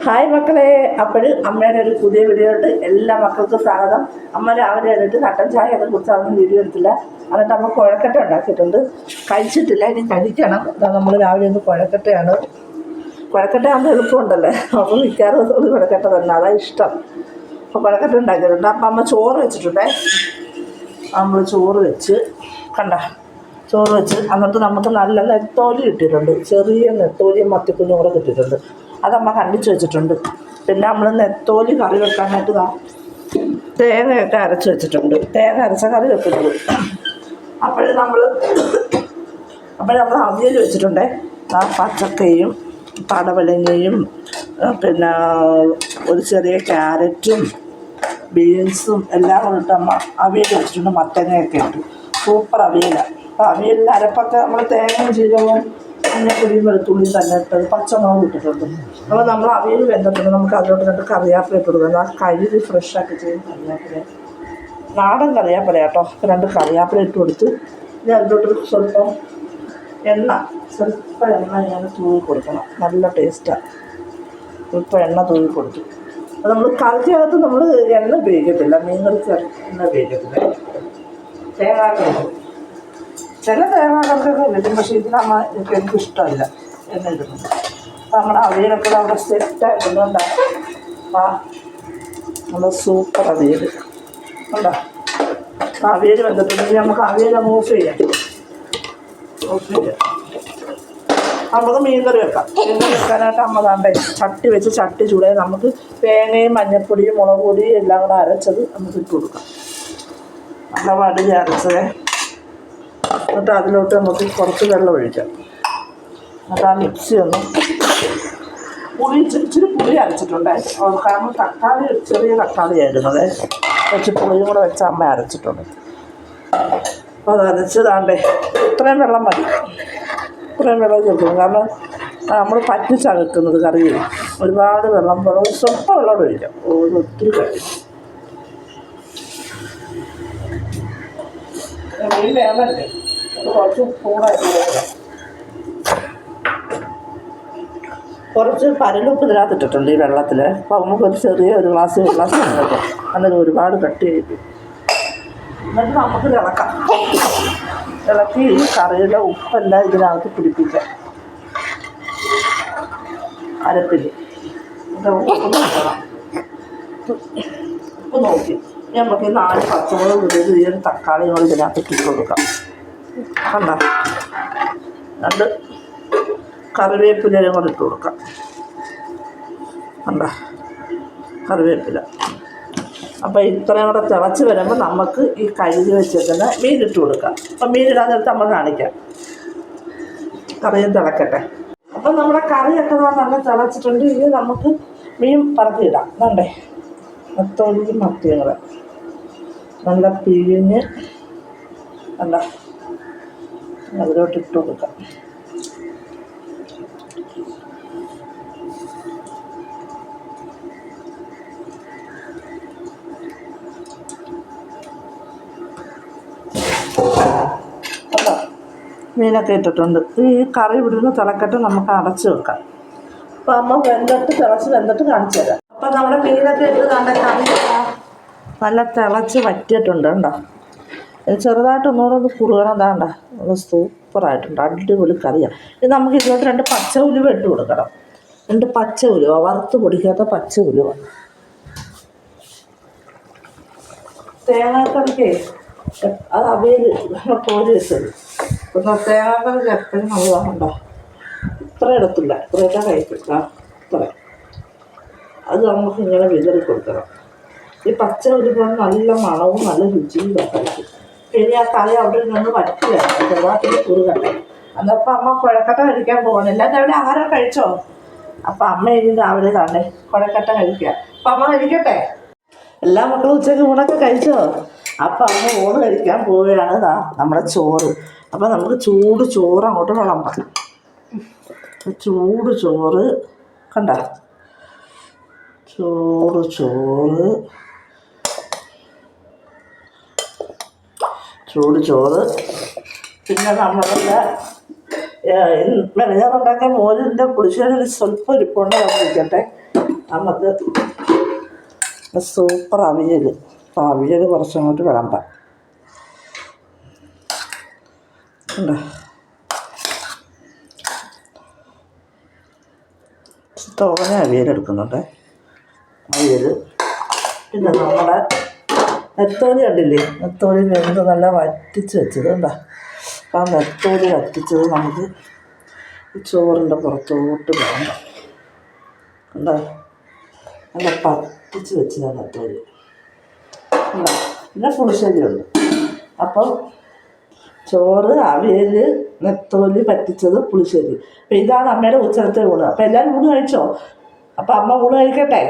Hi മക്കളെ, അപ്പോഴും അമ്മയുടെ ഒരു പുതിയ വീഡിയോ ഉണ്ട്. എല്ലാ മക്കൾക്കും സ്വാഗതം. അമ്മ രാവിലെ എഴുന്നിട്ട് കട്ടൻ ചായ ഒക്കെ കുറിച്ചൊന്നും വീഡിയോ എടുത്തില്ല. എന്നിട്ട് അമ്മ കുഴക്കട്ട ഉണ്ടാക്കിയിട്ടുണ്ട്. കഴിച്ചിട്ടില്ല, ഇനി കഴിക്കണം. നമ്മൾ രാവിലെ ഒന്ന് കുഴക്കട്ടയാണ്. കുഴക്കട്ട ആകുമ്പോൾ എളുപ്പമുണ്ടല്ലേ, അപ്പോൾ മിക്കാറ് ദിവസവും കുഴക്കട്ട തന്നെ, അതാണ് ഇഷ്ടം. അപ്പോൾ കുഴക്കട്ട ഉണ്ടാക്കിയിട്ടുണ്ട്. അപ്പം അമ്മ ചോറ് വെച്ചിട്ടുണ്ടേ. നമ്മൾ ചോറ് വെച്ച് ചോറ് വെച്ച് എന്നിട്ട് നമുക്ക് നല്ല നെത്തോലി കിട്ടിയിട്ടുണ്ട്. ചെറിയ നെത്തോലിയും മത്തിക്കുഞ്ഞും കൂടെ കിട്ടിയിട്ടുണ്ട്. അതമ്മ കണ്ടിച്ച് വെച്ചിട്ടുണ്ട്. പിന്നെ നമ്മൾ നെത്തോലി കറി വെക്കാനായിട്ട് തേങ്ങയൊക്കെ അരച്ച് വെച്ചിട്ടുണ്ട്. തേങ്ങ അരച്ച കറി വെക്കുന്നത്. അപ്പോൾ നമ്മൾ അവിയൽ വെച്ചിട്ടുണ്ടേ. പച്ചക്കയും പടവലങ്ങയും പിന്നെ ഒരു ചെറിയ ക്യാരറ്റും ബീൻസും എല്ലാം കൊണ്ടിട്ട് അമ്മ അവിയൽ വെച്ചിട്ടുണ്ട്. മത്തങ്ങയൊക്കെ ഇട്ട് സൂപ്പർ അവിയലാണ്. അപ്പോൾ അവിയലിൽ അരപ്പൊക്കെ നമ്മൾ തേങ്ങയും ജീരകവും മഞ്ഞപ്പൊടിയും വെളുത്തുള്ളിയും തന്നെ ഇട്ടത് പച്ചമുളക് ഇട്ടിട്ടുണ്ട്. അപ്പോൾ നമ്മൾ അവിയൽ വെന്തിട്ടുണ്ട്. നമുക്ക് അതിലോട്ട് 2 കറിവേപ്പില ഇട്ട് കൊടുക്കുന്നത്. ആ കഴുകി ഫ്രഷാക്കി ചെയ്യും കറിവേപ്പില, നാടൻ കറിവേപ്പില കേട്ടോ. 2 കറിവേപ്പില ഇട്ട് കൊടുത്ത് ഇനി അതിലോട്ട് സ്വല്പം എണ്ണ ഇങ്ങനെ തൂവി കൊടുക്കണം. നല്ല ടേസ്റ്റാണ്. സ്വല്പം എണ്ണ തൂവി കൊടുത്തു. അത് നമ്മൾ കറിക്കകത്ത് നമ്മൾ എണ്ണ ഉപയോഗിക്കത്തില്ല, മീൻ കറിക്ക് എണ്ണ ഉപയോഗിക്കത്തില്ല. തേങ്ങ ചില തേങ്ങാക്കറിക്കൊക്കെ കിട്ടും, പക്ഷേ ഇതിനമ്മ എനിക്കിഷ്ടമല്ല എണ്ണ ഇടുന്നത്. അപ്പം നമ്മുടെ അവിയലൊക്കെ അവിടെ സെറ്റായിട്ടുണ്ടാകും. നല്ല സൂപ്പർ അവിയൽ ഉണ്ടോ. അവിയൽ വന്നിട്ടുണ്ടെങ്കിൽ നമുക്ക് അവിയൽ ഓഫ് ചെയ്യാം. നമുക്ക് മീൻകറി വെക്കാം. മീൻകറി വെക്കാനായിട്ട് അമ്മ താണ്ടേ ചട്ടി വെച്ച് ചട്ടി ചൂടായി നമുക്ക് തേങ്ങയും മഞ്ഞൾപ്പൊടിയും മുളക് പൊടിയും എല്ലാം കൂടെ അരച്ചത് നമുക്ക് ഇട്ട് കൊടുക്കാം. നല്ല വടിയിൽ അരച്ചതേ. എന്നിട്ട് അതിലോട്ട് നമുക്ക് കുറച്ച് വെള്ളം ഒഴിക്കാം. എന്നിട്ട് ആ മിക്സി ഒന്ന് ഇച്ചിരി പുളി അരച്ചിട്ടുണ്ടായിരുന്നു. കാരണം തക്കാളി ചെറിയ തക്കാളിയായിരുന്നത്. കുറച്ച് പുളിയും കൂടെ വെച്ച് അമ്മ അരച്ചിട്ടുണ്ട്. അപ്പോൾ അത് അരച്ചതാണ്ടേ ഇത്രയും വെള്ളം മതി. ഇത്രയും വെള്ളം ചേർക്കണം. കാരണം നമ്മൾ പറ്റിച്ചാണ് വെക്കുന്നത് കറിയിൽ. ഒരുപാട് വെള്ളം സ്വല്പം വെള്ളം ഒഴിക്കാം. ഒത്തിരി കഴിയും. മീൻ വേണമല്ലേ, കുറച്ച് ചൂടായിട്ട് വേണം. കുറച്ച് പരലുപ്പ് ഇതിനകത്ത് ഇട്ടിട്ടുണ്ട് ഈ വെള്ളത്തിൽ. അപ്പോൾ നമുക്കൊരു ചെറിയ ഒരു ഗ്ലാസ് വെള്ളം കേട്ടോ. അന്നേരം ഒരുപാട് കട്ടി കഴിക്കും. എന്നിട്ട് നമുക്ക് ഇളക്കി ഈ കറിയുടെ ഉപ്പെല്ലാം ഇതിനകത്ത് പിടിപ്പിക്കാം. അരപ്പിൽ ഉപ്പ് നോക്കി നമുക്ക് 4 പച്ചമുളക് ഇടുന്നത് ഈ ഒരു തക്കാളിയും കൂടി ഇതിനകത്ത് ഇട്ട് കൊടുക്കാം. കണ്ടോ, 2 കറിവേപ്പിലയും കൂടെ ഇട്ട് കൊടുക്കാം. കണ്ടോ കറിവേപ്പില. അപ്പോൾ ഇത്രയും കൂടെ തിളച്ച് വരുമ്പോൾ നമുക്ക് ഈ കഴുകി വെച്ചിരിക്കുന്ന മീനിട്ട് കൊടുക്കാം. അപ്പം മീനിടാൻ നേരത്തെ നമ്മൾ കാണിക്കാം. കറിയും തിളക്കട്ടെ. അപ്പം നമ്മുടെ കറിയൊക്കെ നല്ല തിളച്ചിട്ടുണ്ട്. ഇനി നമുക്ക് മീൻ പറത്തിയിടാം. വേണ്ടേ, നെത്തോലിയും മത്തിയും കൂടെ നല്ല പിഴിഞ്ഞ് നല്ല അതിലോട്ട് ഇട്ട് കൊടുക്കാം. മീനൊക്കെ ഇട്ടിട്ടുണ്ട്. ഈ കറി ഇവിടുന്ന് തിളക്കട്ട് നമുക്ക് അടച്ച് വെക്കാം. അപ്പോൾ അമ്മ വെന്തിട്ട് കാണിച്ചു തരാം. അപ്പം നമ്മുടെ മീനൊക്കെ ഇട്ട് കണ്ട കറി നല്ല തിളച്ച് വറ്റിയിട്ടുണ്ട്. കണ്ടോ, ചെറുതായിട്ട് ഒന്നുകൂടെ കുറുകണം. താണ്ട സൂപ്പറായിട്ടുണ്ട്. അടിപൊളി കറിയാണ്. ഇത് നമുക്ക് ഇതിലോട്ട് 2 പച്ച ഉലുവ ഇട്ട് കൊടുക്കണം. 2 പച്ച ഉലുവ, വറുത്ത് പൊടിക്കാത്ത പച്ച ഉലുവ. തേങ്ങാക്കറിക്ക് അത് അവിയൽ കോരി വെച്ചത്. പിന്നെ തേങ്ങാക്കറിക്ക് എപ്പോഴും നമ്മൾ കണ്ടോ ഇത്ര ഇടത്തില്ല, ഇത്രയൊക്കെ കഴിക്കില്ല. ഇത്ര അത് നമുക്ക് ഇങ്ങനെ വിതറി കൊടുക്കണം. ഈ പച്ച ഉലുവ നല്ല മണവും നല്ല രുചിയും കഴിക്കും. പിന്നെ ആ കറി അവിടെ നിന്ന് വറ്റില്ല, ചെറുതായിട്ട് കുറുകട്ടെ. എന്നപ്പോൾ അമ്മ കുഴക്കട്ട കഴിക്കാൻ പോകണം. എല്ലാവരും അവിടെ ആഹാരം കഴിച്ചോ? അപ്പം അമ്മ ഇനി രാവിലെ തന്നെ കുഴക്കട്ട കഴിക്കുക. അപ്പം അമ്മ കഴിക്കട്ടെ. എല്ലാ മക്കളും ഉച്ചയ്ക്ക് ഊണൊക്കെ കഴിച്ചോ? അപ്പം അമ്മ ഊണ് കഴിക്കാൻ പോവുകയാണ്. നമ്മുടെ ചോറ്. അപ്പം നമുക്ക് ചൂട് ചോറ് അങ്ങോട്ട് വിളമ്പാം. ചൂട് ചോറ് കണ്ട, ചൂട് ചോറ്. പിന്നെ നമ്മളുടെ മെനഞ്ഞാറുണ്ടാക്കിയ മോരിൻ്റെ പുളിശ്ശേരി സ്വല്പം ഇരിപ്പുണ്ട്. അത് ഇരിക്കട്ടെ. നമുക്ക് സൂപ്പർ അവിയൽ. അപ്പോൾ അവിയൽ കുറച്ചങ്ങോട്ട് വിളമ്പാം. ഉണ്ടോ? തോനെ അവിയലെടുക്കുന്നുണ്ട്. അവിയൽ പിന്നെ നമ്മുടെ നെത്തോലി കണ്ടില്ലേ, നെത്തോലി വെന്ത് നല്ല വറ്റിച്ച് വെച്ചത് കണ്ടോ. അപ്പോൾ ആ നെത്തോലി വറ്റിച്ചത് നമുക്ക് ചോറിൻ്റെ പുറത്തോട്ട് വേണം. കണ്ടോ, നല്ല പറ്റിച്ച് വെച്ചത് നെത്തോലി. പിന്നെ പുളിശ്ശേരിയുണ്ട്. അപ്പം ചോറ്, അവിയൽ, നെത്തോലി പറ്റിച്ചത്, പുളിശ്ശേരി. അപ്പം ഇതാണ് അമ്മയുടെ ഉച്ചലത്തെ ഊണ്. അപ്പം എല്ലാവരും ഊണ് കഴിച്ചോ? അപ്പം അമ്മ ഊണ് കഴിക്കട്ടെ.